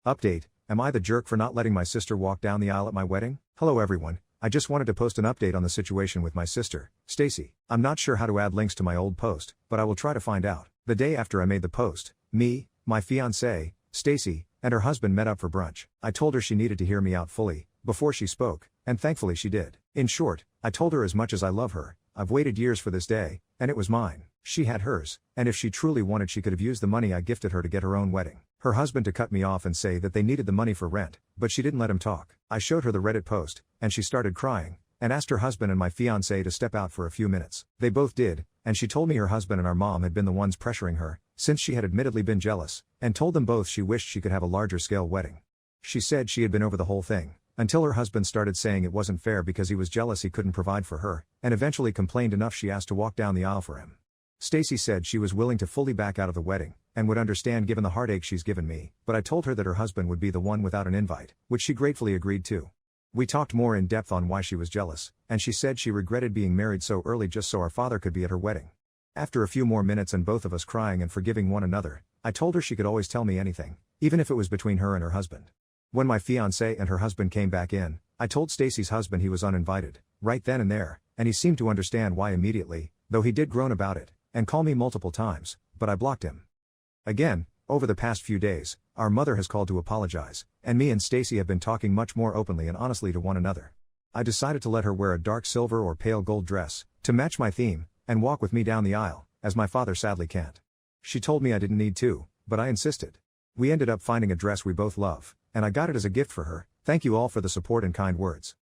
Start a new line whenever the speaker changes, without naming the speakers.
Update: Am I the jerk for not letting my sister walk down the aisle at my wedding? Hello everyone, I just wanted to post an update on the situation with my sister, Stacy. I'm not sure how to add links to my old post, but I will try to find out. The day after I made the post, me, my fiancée, Stacy, and her husband met up for brunch. I told her she needed to hear me out fully, before she spoke, and thankfully she did. In short, I told her as much as I love her, I've waited years for this day, and it was mine. She had hers, and if she truly wanted she could have used the money I gifted her to get her own wedding. Her husband to cut me off and say that they needed the money for rent, but she didn't let him talk. I showed her the Reddit post, and she started crying, and asked her husband and my fiancé to step out for a few minutes. They both did, and she told me her husband and our mom had been the ones pressuring her, since she had admittedly been jealous, and told them both she wished she could have a larger scale wedding. She said she had been over the whole thing, until her husband started saying it wasn't fair because he was jealous he couldn't provide for her, and eventually complained enough she asked to walk down the aisle for him. Stacy said she was willing to fully back out of the wedding, and would understand given the heartache she's given me, but I told her that her husband would be the one without an invite, which she gratefully agreed to. We talked more in depth on why she was jealous, and she said she regretted being married so early just so our father could be at her wedding. After a few more minutes and both of us crying and forgiving one another, I told her she could always tell me anything, even if it was between her and her husband. When my fiancé and her husband came back in, I told Stacy's husband he was uninvited, right then and there, and he seemed to understand why immediately, though he did groan about it, and call me multiple times, but I blocked him. Again, over the past few days, our mother has called to apologize, and me and Stacy have been talking much more openly and honestly to one another. I decided to let her wear a dark silver or pale gold dress, to match my theme, and walk with me down the aisle, as my father sadly can't. She told me I didn't need to, but I insisted. We ended up finding a dress we both love, and I got it as a gift for her. Thank you all for the support and kind words.